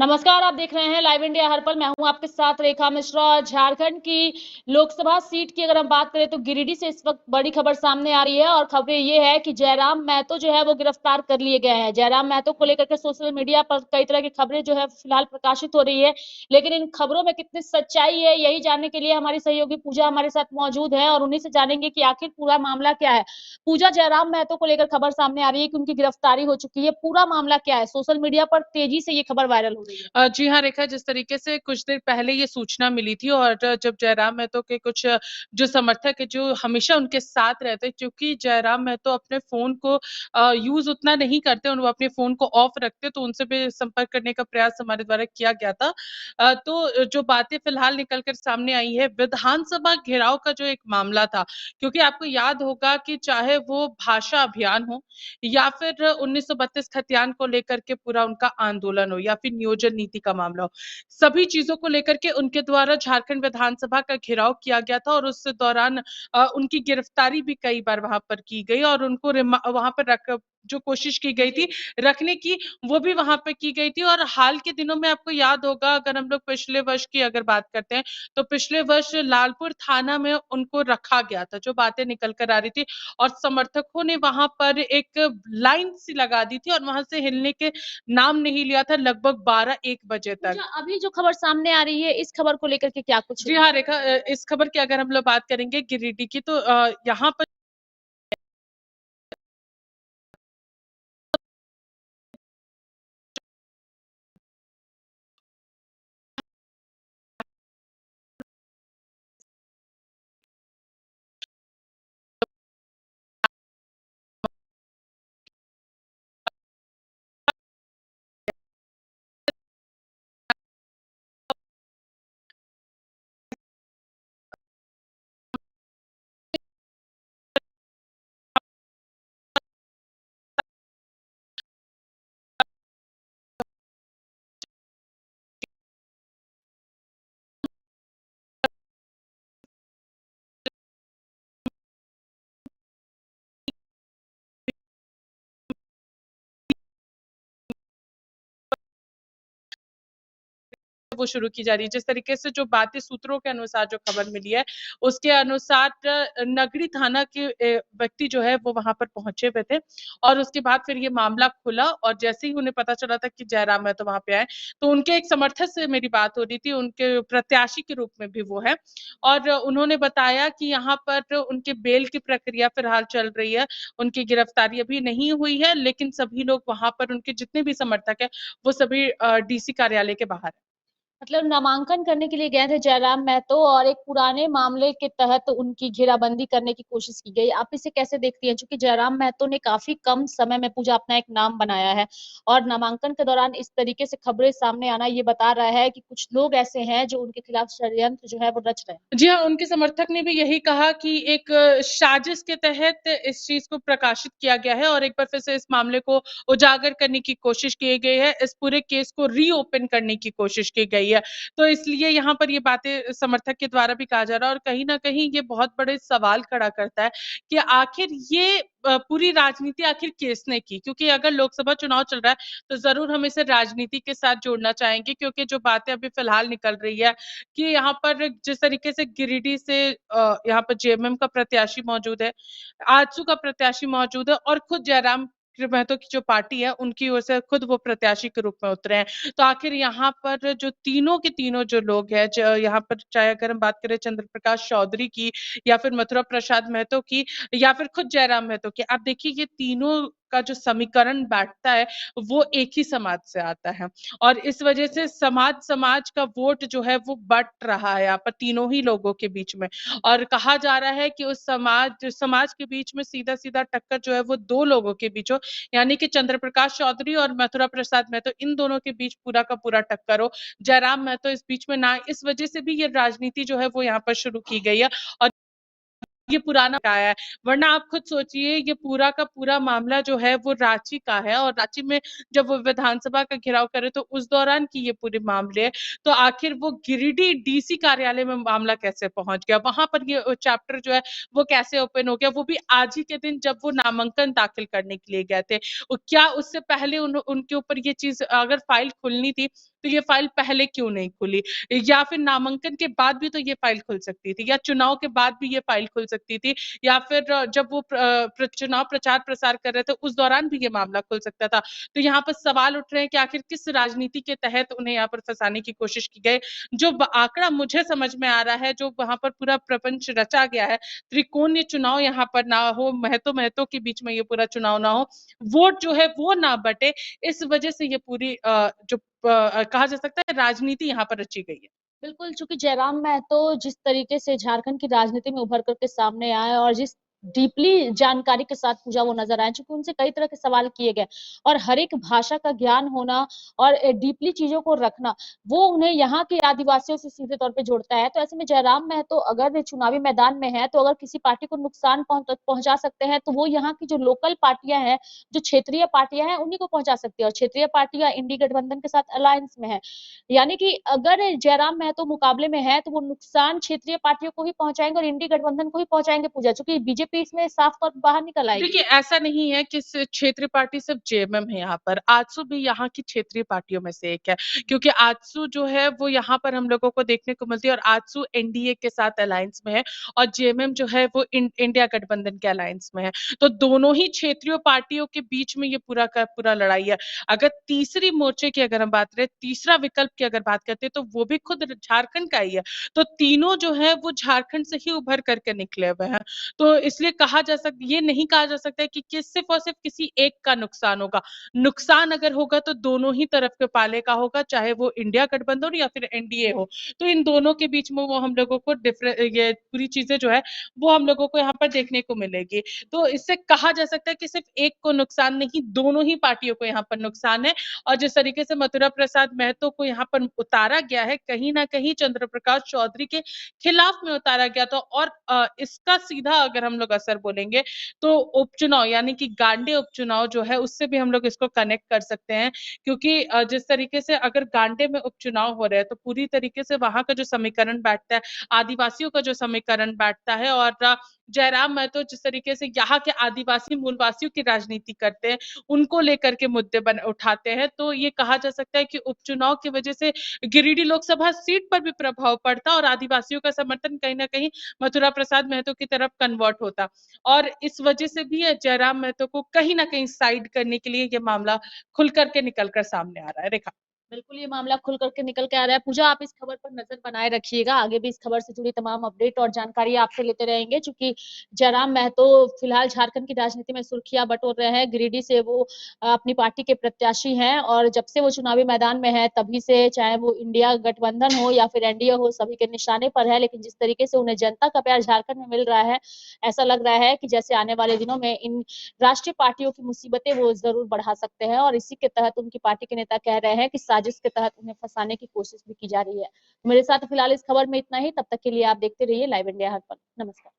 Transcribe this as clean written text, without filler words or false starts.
नमस्कार, आप देख रहे हैं लाइव इंडिया हर पल। मैं हूं आपके साथ रेखा मिश्रा। झारखंड की लोकसभा सीट की अगर हम बात करें तो गिरिडीह से इस वक्त बड़ी खबर सामने आ रही है और खबरें ये है कि जयराम महतो जो है वो गिरफ्तार कर लिए गए हैं। जयराम महतो को लेकर के सोशल मीडिया पर कई तरह की खबरें जो है फिलहाल प्रकाशित हो रही है, लेकिन इन खबरों में कितनी सच्चाई है यही जानने के लिए हमारी सहयोगी पूजा हमारे साथ मौजूद है और उन्हीं से जानेंगे कि आखिर पूरा मामला क्या है। पूजा, जयराम महतो को लेकर खबर सामने आ रही है कि उनकी गिरफ्तारी हो चुकी है, पूरा मामला क्या है? सोशल मीडिया पर तेजी से ये खबर वायरल हो रही है। जी हाँ, रेखा, जिस तरीके से कुछ देर पहले ये सूचना मिली थी और जब जयराम महतो के कुछ जो समर्थक है, जो हमेशा उनके साथ रहते हैं, क्योंकि जयराम महतो अपने फ़ोन को यूज़ उतना नहीं करते, वो अपने फ़ोन को ऑफ रखते, तो उनसे भी संपर्क करने का प्रयास हमारे द्वारा किया गया था। तो जो बातें फ़िलहाल निकल कर सामने आई है, विधानसभा घेराव का जो एक मामला था, क्योंकि आपको याद होगा कि चाहे वो भाषा अभियान हो या फिर 1932 खतियान को लेकर के पूरा उनका आंदोलन हो या फिर नियोजन नीति का मामला हो, सभी चीजों को लेकर के उनके द्वारा झारखंड विधानसभा का घेराव किया गया था और उस दौरान उनकी गिरफ्तारी भी कई बार वहां पर की गई और उनको वहां पर रख जो कोशिश की गई थी रखने की, वो भी वहां पर की गई थी। और हाल के दिनों में आपको याद होगा, अगर हम लोग पिछले वर्ष की अगर बात करते हैं, तो पिछले वर्ष लालपुर थाना में उनको रखा गया था, जो बातें निकल कर आ रही थी और समर्थकों ने वहां पर एक लाइन सी लगा दी थी और वहां से हिलने के नाम नहीं लिया था लगभग 12-1 बजे तक। अच्छा, अभी जो खबर सामने आ रही है इस खबर को लेकर के क्या कुछ जी हाँ, रेखा, इस खबर की अगर हम लोग बात करेंगे गिरिडीह की, तो यहाँ पर वो शुरू की जा रही है। जिस तरीके से जो बातें सूत्रों के अनुसार जो खबर मिली है, उसके अनुसार नगरी थाना के व्यक्ति जो है वो वहाँ पर पहुँचे हुए थे और उसके बाद फिर ये मामला खुला और जैसे ही उन्हें पता चला था कि जयराम महतो वहाँ पे आए, तो उनके एक समर्थक से मेरी बात हो रही थी, उनके प्रत्याशी के रूप में भी वो है और उन्होंने बताया कि यहाँ पर उनके बेल की प्रक्रिया फिलहाल चल रही है, उनकी गिरफ्तारी अभी नहीं हुई है, लेकिन सभी लोग वहाँ पर उनके जितने भी समर्थक हैं, वो सभी डीसी कार्यालय के बाहर हैं। मतलब नामांकन करने के लिए गए थे जयराम महतो और एक पुराने मामले के तहत उनकी घेराबंदी करने की कोशिश की गई। आप इसे कैसे देखती हैं? क्योंकि जयराम महतो ने काफी कम समय में पूजा अपना एक नाम बनाया है और नामांकन के दौरान इस तरीके से खबरें सामने आना ये बता रहा है कि कुछ लोग ऐसे हैं जो उनके खिलाफ षड्यंत्र जो है वो रच रहे हैं। जी हाँ, उनके समर्थक ने भी यही कहा कि एक साजिश के तहत इस चीज़ को प्रकाशित किया गया है और एक बार फिर से इस मामले को उजागर करने की कोशिश की गई है, इस पूरे केस को रीओपन करने की कोशिश की गई है। तो इसलिए यहाँ पर ये बातें समर्थक के द्वारा भी कहा जा रहा है और कहीं न कहीं ये बहुत बड़े सवाल खड़ा करता है कि आखिर ये पूरी राजनीति आखिर किसने की? क्योंकि अगर लोकसभा चुनाव चल रहा है, तो ज़रूर हम इसे राजनीति के साथ जोड़ना चाहेंगे, क्योंकि जो बातें अभी फिलहाल निकल रही है कि यहाँ पर जिस तरीके से गिरिडीह से यहाँ पर जेएमएम का प्रत्याशी मौजूद है, आजसू का प्रत्याशी मौजूद है और खुद जयराम महतो की जो पार्टी है, उनकी ओर से खुद वो प्रत्याशी के रूप में उतरे हैं। तो आखिर यहाँ पर जो तीनों के तीनों जो लोग हैं, यहाँ पर चाहे अगर हम बात करें चंद्र प्रकाश चौधरी की या फिर मथुरा प्रसाद महतो की या फिर खुद जयराम महतो की, आप देखिए ये तीनों का जो समीकरण बैठता है, वो एक ही समाज से आता है। और इस वजह से समाज का वोट जो है वो बँट रहा है यहाँ पर तीनों ही लोगों के बीच में और कहा जा रहा है कि उस समाज के बीच में सीधा-सीधा टक्कर जो है वो 2 लोगों के बीच हो, यानी कि चंद्र प्रकाश चौधरी और मथुरा प्रसाद महतो, इन दोनों के बीच पूरा का पूरा टक्कर हो। जयराम महतो इस बीच में ना आए, इस वजह से भी ये राजनीति जो है वो यहाँ पर शुरू की गई है और ये पुराना आया है, वरना आप खुद सोचिए ये पूरा का पूरा मामला जो है वो रांची का है और रांची में जब वो विधानसभा का घेराव करे तो उस दौरान की ये पूरे मामले है। तो आखिर वो गिरिडीह डीसी कार्यालय में मामला कैसे पहुँच गया? वहाँ पर ये चैप्टर जो है वो कैसे ओपन हो गया? वो भी आज ही के दिन जब वो नामांकन दाखिल करने के लिए गए थे। क्या उससे पहले उनके ऊपर ये चीज़ अगर फाइल खुलनी थी तो ये फाइल पहले क्यों नहीं खुली, या फिर नामांकन के बाद भी तो ये फाइल खुल सकती थी, या चुनाव के बाद भी ये फाइल खुल सकती थी, या फिर जब वो चुनाव प्रचार प्रसार कर रहे थे उस दौरान भी ये मामला खुल सकता था। तो यहाँ पर सवाल उठ रहे हैं कि आखिर किस राजनीति के तहत उन्हें यहाँ पर फंसाने की कोशिश की गई। जो आंकड़ा मुझे समझ में आ रहा है, जो वहां पर पूरा प्रपंच रचा गया है, त्रिकोणीय चुनाव यहाँ पर ना हो, महतो के बीच में ये पूरा चुनाव ना हो, वोट जो है वो ना बटे, इस वजह से ये पूरी जो कहा जा सकता है राजनीति यहाँ पर रची गई है। बिल्कुल, चूंकि जयराम महतो जिस तरीके से झारखंड की राजनीति में उभर करके सामने आए और जिस डीपली जानकारी के साथ पूजा वो नजर आए, चूंकि उनसे कई तरह के सवाल किए गए और हर एक भाषा का ज्ञान होना और डीपली चीजों को रखना, वो उन्हें यहाँ के आदिवासियों से सीधे तौर पे जोड़ता है। तो ऐसे में जयराम महतो अगर चुनावी मैदान में है, तो अगर किसी पार्टी को नुकसान पहुंचा सकते हैं, तो वो यहाँ की जो लोकल पार्टियां हैं, जो क्षेत्रीय पार्टियां हैं, उन्हीं को पहुंचा सकती है। और क्षेत्रीय पार्टियां इंडी गठबंधन के साथ अलायंस में है, यानी कि अगर जयराम महतो मुकाबले में है, तो वो नुकसान क्षेत्रीय पार्टियों को ही पहुंचाएंगे और इंडी गठबंधन को ही पहुंचाएंगे पूजा, चूंकि बीजेपी इसमें साफ तौर पर बाहर निकल आएगी। देखिए, ऐसा नहीं है कि क्षेत्रीय पार्टी सिर्फ जेएमएम है, यहाँ पर आजसू भी यहाँ की क्षेत्रीय पार्टियों में से एक है, क्योंकि आजसू जो है वो यहाँ पर हम लोगों को देखने को मिलती है, और आजसू एनडीए के साथ अलायंस में है, और जेएमएम जो है वो इंडिया गठबंधन के अलायंस में है। तो दोनों ही क्षेत्रीय पार्टियों के बीच में ये पूरा का पूरा लड़ाई है। अगर तीसरी मोर्चे की अगर हम बात करें, तीसरा विकल्प की अगर बात करते हैं, तो वो भी खुद झारखंड का ही है। तो तीनों जो है वो झारखंड से ही उभर करके निकले हुए हैं। तो इसलिए कहा जा सकता, ये नहीं कहा जा सकता है कि सिर्फ और सिर्फ किसी एक का नुकसान होगा। नुकसान अगर होगा तो दोनों ही तरफ के पाले का होगा, चाहे वो इंडिया गठबंधन हो या फिर एनडीए हो। तो इन दोनों के बीच में वो हम लोगों को ये पूरी चीजें जो है वो हम लोगों को यहाँ पर देखने को मिलेगी। तो इससे कहा जा सकता है कि सिर्फ एक को नुकसान नहीं, दोनों ही पार्टियों को यहाँ पर नुकसान है। और जिस तरीके से मथुरा प्रसाद महतो को यहाँ पर उतारा गया है, कहीं ना कहीं चंद्र प्रकाश चौधरी के खिलाफ में उतारा गया था। और इसका सीधा अगर हम लोग असर बोलेंगे तो उपचुनाव यानी कि गांडे उपचुनाव जो है उससे भी हम लोग इसको कनेक्ट कर सकते हैं, क्योंकि जिस तरीके से अगर गांडे में उपचुनाव हो रहे हैं तो पूरी तरीके से वहां का जो समीकरण बैठता है, आदिवासियों का जो समीकरण बैठता है, और जयराम महतो जिस तरीके से यहाँ के आदिवासी मूलवासियों की राजनीति करते हैं, उनको लेकर के मुद्दे उठाते हैं, तो ये कहा जा सकता है कि उपचुनाव की वजह से गिरिडीह लोकसभा सीट पर भी प्रभाव पड़ता और आदिवासियों का समर्थन कहीं ना कहीं मथुरा प्रसाद महतो की तरफ कन्वर्ट होता। और इस वजह से भी जयराम महतो को कहीं ना कहीं साइड करने के लिए ये मामला खुल करके निकल कर सामने आ रहा है। रेखा, बिल्कुल, ये मामला खुल करके निकल के आ रहा है। पूजा, आप इस खबर पर नजर बनाए रखिएगा, आगे भी इस खबर से जुड़ी तमाम अपडेट और जानकारी आपसे लेते रहेंगे, क्योंकि जयराम महतो फिलहाल झारखंड की राजनीति में सुर्खियां बटोर रहे हैं। गिरिडीह से वो अपनी पार्टी के प्रत्याशी हैं और जब से वो चुनावी मैदान में है तभी से, चाहे वो इंडिया गठबंधन हो या फिर एनडीए हो, सभी के निशाने पर है। लेकिन जिस तरीके से उन्हें जनता का प्यार झारखंड में मिल रहा है, ऐसा लग रहा है कि जैसे आने वाले दिनों में इन राष्ट्रीय पार्टियों की मुसीबतें वो जरूर बढ़ा सकते हैं। और इसी के तहत उनकी पार्टी के नेता कह रहे हैं कि साजिश के तहत उन्हें फंसाने की कोशिश भी की जा रही है। मेरे साथ फिलहाल इस खबर में इतना ही, तब तक के लिए आप देखते रहिए लाइव इंडिया हर पल। नमस्कार।